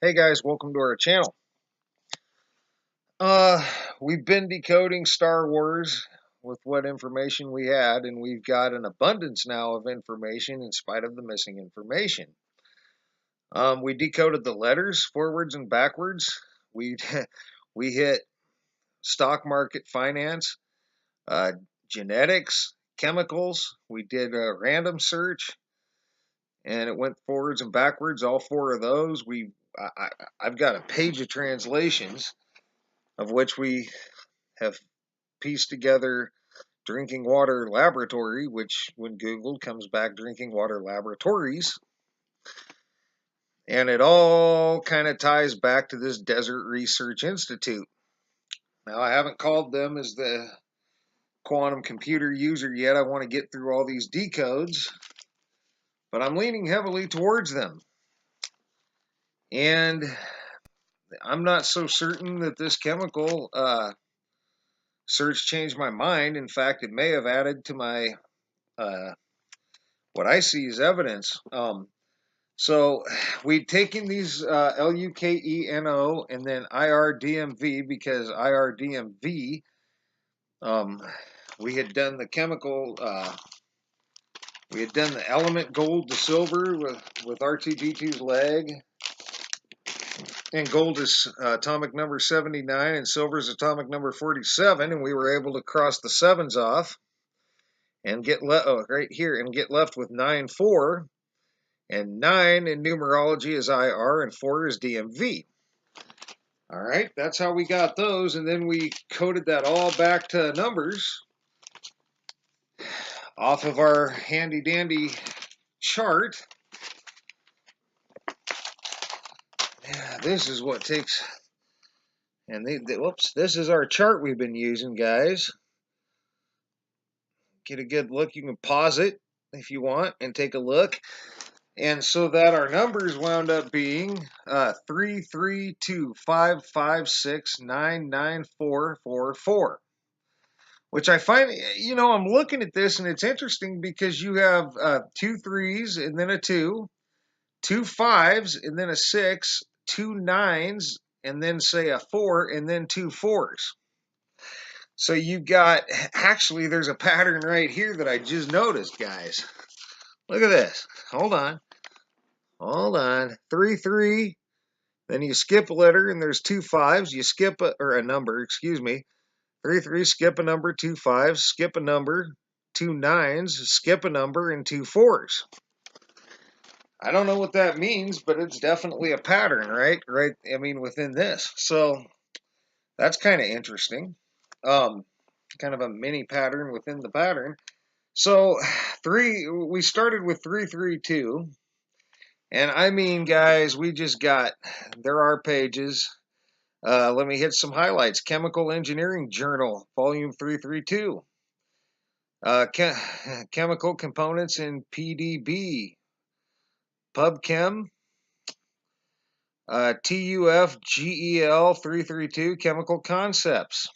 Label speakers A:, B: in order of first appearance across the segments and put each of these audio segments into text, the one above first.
A: Hey guys, welcome to our channel. Uh, we've been decoding Star Wars with what information we had, and we've got an abundance now of information in spite of the missing information. We decoded the letters forwards and backwards. We we hit stock market finance, uh, genetics, chemicals. We did a random search, and it went forwards and backwards. All four of those. I've got a page of translations of which we have pieced together drinking water laboratory, which when Googled comes back drinking water laboratories. And it all kind of ties back to this Desert Research Institute. Now, I haven't called them as the quantum computer user yet. I want to get through all these decodes, but I'm leaning heavily towards them. And I'm not so certain that this chemical search changed my mind. In fact, it may have added to my what I see as evidence. So we'd taken these LUKENO and then IRDMV because IRDMV, we had done the chemical, we had done the element gold to silver with R2D2's leg, and gold is atomic number 79 and silver is atomic number 47, and we were able to cross the sevens off and get right here and get left with 9-4. And 9 in numerology is IR, and 4 is DMV. All right, that's how we got those, and then we coded that all back to numbers off of our handy-dandy chart. Yeah, this is what takes, and whoops, this is our chart we've been using, guys. Get a good look. You can pause it if you want and take a look. And so that our numbers wound up being 33255699444, which I find, I'm looking at this and it's interesting because you have 2 3s and then a 2, 2 5s and then a 6, 2 9s and then say a 4 and then 2 4s. So you got, actually there's a pattern right here that I just noticed, guys. Look at this. Hold on. 3 3. Then you skip a letter and there's 2 5s. You skip or a number, excuse me. 3 3, skip a number, 2 5s, skip a number, 2 9s, skip a number, and 2 4s. I don't know what that means, but it's definitely a pattern, right? Right. I mean, within this. So that's kind of interesting. Kind of a mini pattern within the pattern. So we started with 332. And I mean, guys, there are pages. Let me hit some highlights. Chemical Engineering Journal, Volume 332. Chemical Components in PDB. PubChem. TUF-GEL 332, Chemical Concepts.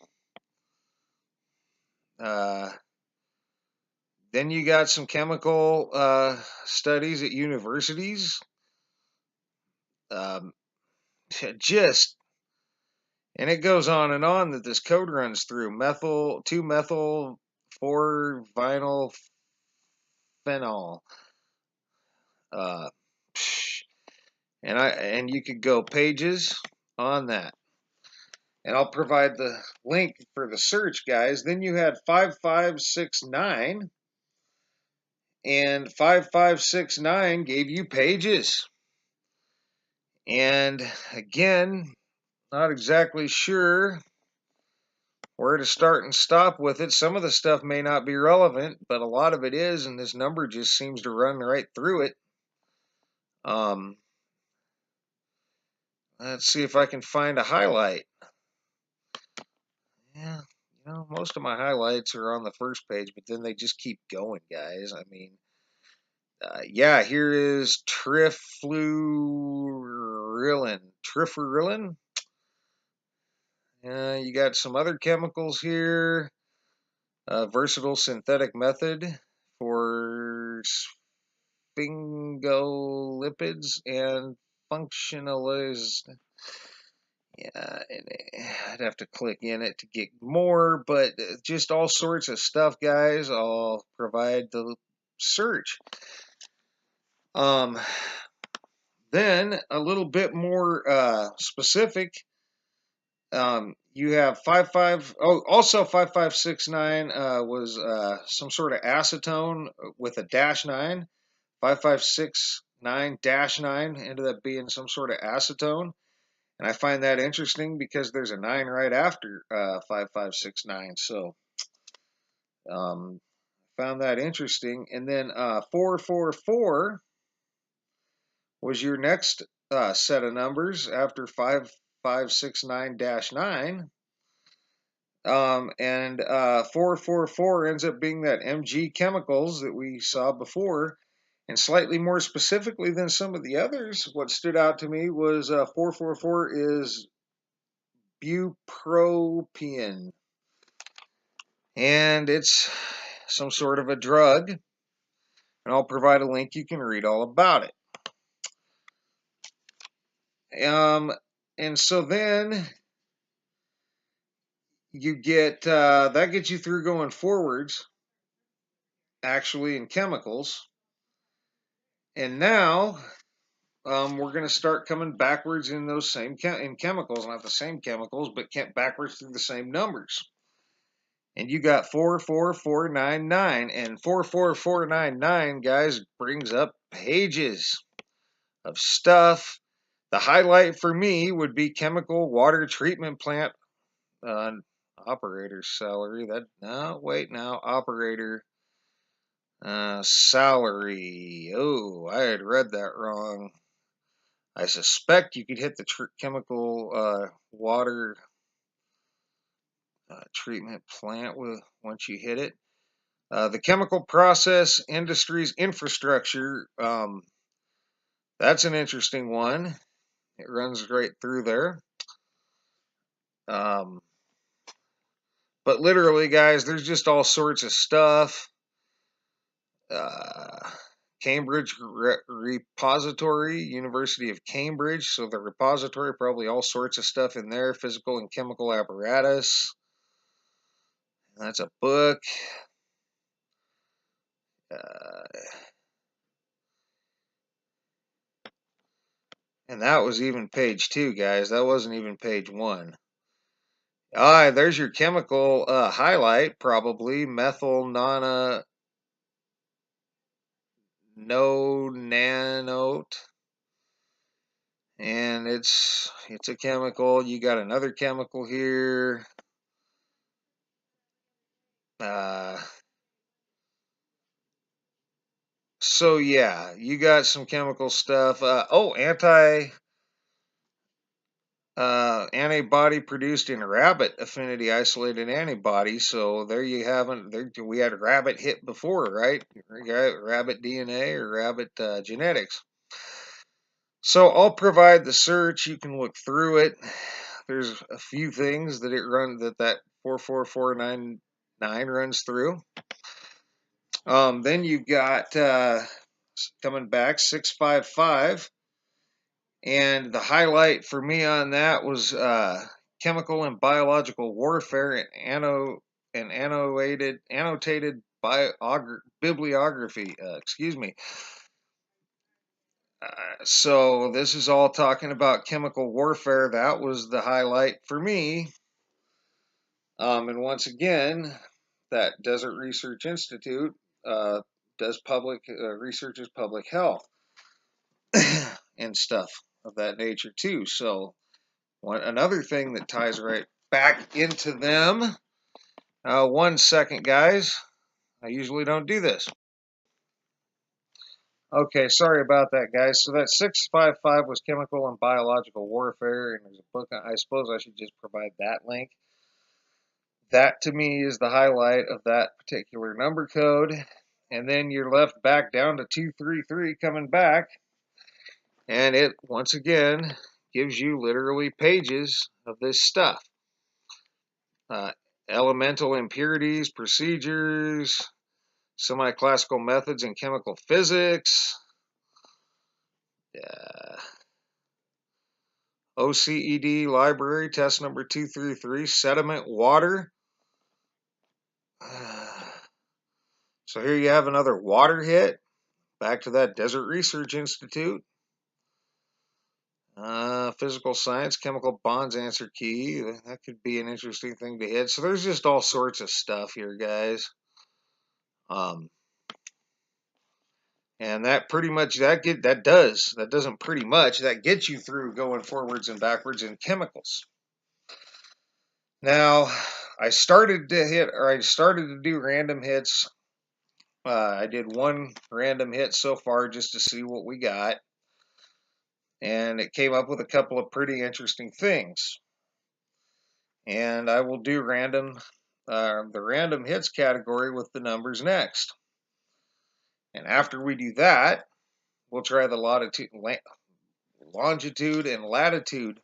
A: Then you got some chemical studies at universities. Just, and it goes on and on that this code runs through. 2-methyl, 4-vinyl phenol. And you could go pages on that. And I'll provide the link for the search, guys. Then you had 5569, and 5569 gave you pages. And again, not exactly sure where to start and stop with it. Some of the stuff may not be relevant, but a lot of it is, and this number just seems to run right through it. Let's see if I can find a highlight. Yeah, most of my highlights are on the first page, but then they just keep going, guys. I mean, yeah, here is triflurilin. Triflurilin. You got some other chemicals here. Versatile synthetic method for sphingolipids and functionalized. Yeah, I'd have to click in it to get more, but just all sorts of stuff, guys. I'll provide the search. Then a little bit more specific. You have 55. Oh, also 5569 was some sort of acetone with a -9. 5569-9 ended up being some sort of acetone. And I find that interesting because there's a 9 right after 5569. So found that interesting. And then 444 was your next set of numbers after 5569-9. And 444 ends up being that Mg chemicals that we saw before. And slightly more specifically than some of the others, what stood out to me was 444 is bupropion. And it's some sort of a drug. And I'll provide a link. You can read all about it. And so then you get, that gets you through going forwards, actually, in chemicals. And now we're going to start coming backwards in those same in chemicals, not the same chemicals, but backwards through the same numbers. And you got 44499, and 44499, guys, brings up pages of stuff. The highlight for me would be chemical water treatment plant operator salary. Operator salary. Oh, I had read that wrong. I suspect you could hit the chemical water treatment plant once you hit it. The chemical process industries infrastructure. That's an interesting one. It runs right through there. But literally, guys, there's just all sorts of stuff. Cambridge Repository, University of Cambridge. So the repository, probably all sorts of stuff in there, physical and chemical apparatus. That's a book. And that was even page 2, guys. That wasn't even page 1. There's your chemical highlight, probably methyl nonanote. And it's a chemical. You got another chemical here. So yeah, you got some chemical stuff. Antibody produced in rabbit affinity isolated antibody. So there you have it. We had rabbit hit before, right? Rabbit DNA or rabbit genetics. So I'll provide the search. You can look through it. There's a few things that that 44499 runs through. Then you've got coming back 655, and the highlight for me on that was chemical and biological warfare and annotated bibliography. Excuse me. So this is all talking about chemical warfare. That was the highlight for me. And once again, that Desert Research Institute does researches public health and stuff of that nature too. So another thing that ties right back into them. 1 second, guys. I usually don't do this. Okay, sorry about that, guys. So that 655 was chemical and biological warfare, and there's a book. I suppose I should just provide that link. That to me is the highlight of that particular number code. And then you're left back down to 233 coming back. And it, once again, gives you literally pages of this stuff. Elemental impurities, procedures, semi-classical methods in chemical physics. OCED library, test number 233, sediment water. So here you have another water hit. Back to that Desert Research Institute. Physical science, chemical bonds answer key. That could be an interesting thing to hit. So there's just all sorts of stuff here, guys. And that pretty much that gets you through going forwards and backwards in chemicals. Now, I started to do random hits. I did one random hit so far just to see what we got, and it came up with a couple of pretty interesting things. And I will do the random hits category with the numbers next. And after we do that, we'll try the longitude and latitude.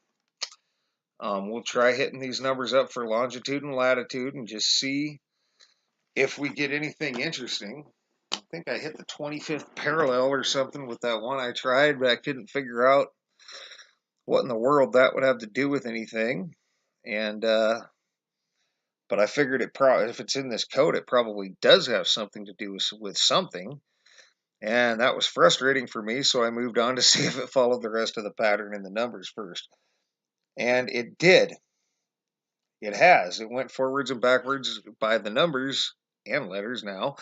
A: We'll try hitting these numbers up for longitude and latitude and just see if we get anything interesting. I think I hit the 25th parallel or something with that one I tried, but I couldn't figure out what in the world that would have to do with anything. And but I figured if it's in this code, it probably does have something to do with something. And that was frustrating for me, so I moved on to see if it followed the rest of the pattern in the numbers first. And it did. It has. It went forwards and backwards by the numbers and letters now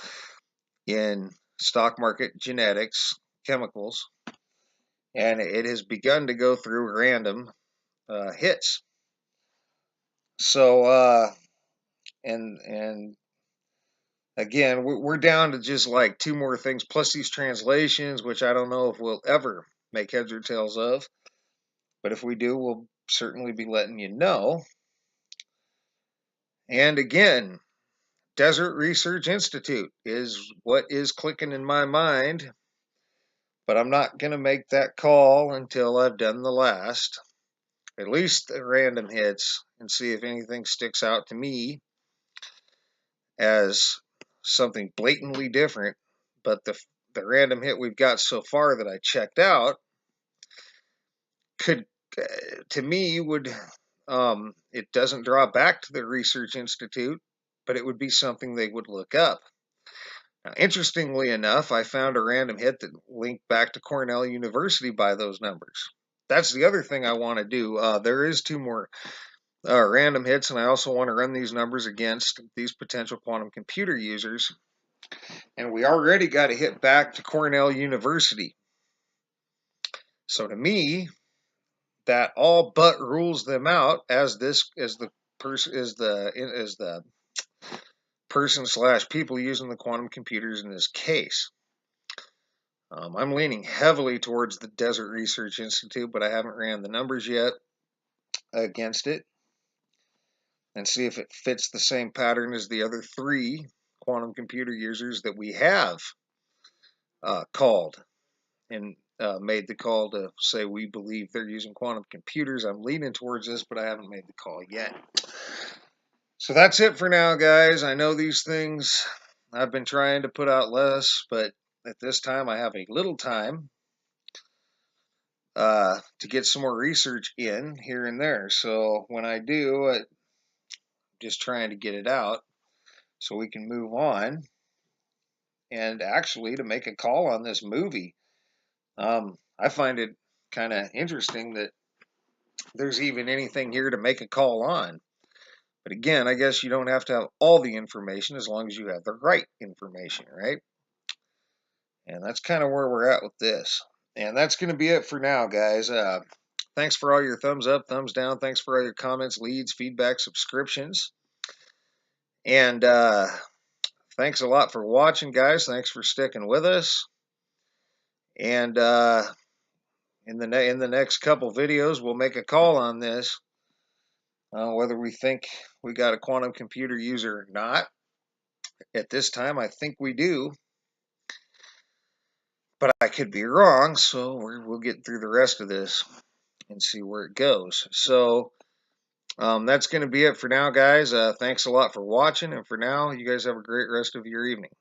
A: in stock market genetics, chemicals, and it has begun to go through random hits. So, and again, we're down to just like two more things, plus these translations, which I don't know if we'll ever make heads or tails of. But if we do, we'll certainly be letting you know. And again, Desert Research Institute is what is clicking in my mind. But I'm not going to make that call until I've done the last, at least the random hits, and see if anything sticks out to me as something blatantly different. But the random hit we've got so far that I checked out could, to me, it doesn't draw back to the Research Institute, but it would be something they would look up. Now, interestingly enough, I found a random hit that linked back to Cornell University by those numbers. That's the other thing I want to do. There is two more random hits, and I also want to run these numbers against these potential quantum computer users. And we already got a hit back to Cornell University. So to me, that all but rules them out as the person/people using the quantum computers in this case. I'm leaning heavily towards the Desert Research Institute, but I haven't ran the numbers yet against it and see if it fits the same pattern as the other three quantum computer users that we have called and made the call to say we believe they're using quantum computers. I'm leaning towards this, but I haven't made the call yet. So that's it for now, guys. I know these things I've been trying to put out less, but at this time I have a little time to get some more research in here and there. So when I do, I'm just trying to get it out so we can move on and actually to make a call on this movie. I find it kind of interesting that there's even anything here to make a call on. But again, I guess you don't have to have all the information as long as you have the right information, right? And that's kind of where we're at with this. And that's going to be it for now, guys. Thanks for all your thumbs up, thumbs down. Thanks for all your comments, leads, feedback, subscriptions. And thanks a lot for watching, guys. Thanks for sticking with us. And in the next couple videos, we'll make a call on this, whether we think we got a quantum computer user or not. At this time, I think we do, but I could be wrong. So we'll get through the rest of this and see where it goes. So that's going to be it for now, guys. Thanks a lot for watching, and for now, you guys have a great rest of your evening.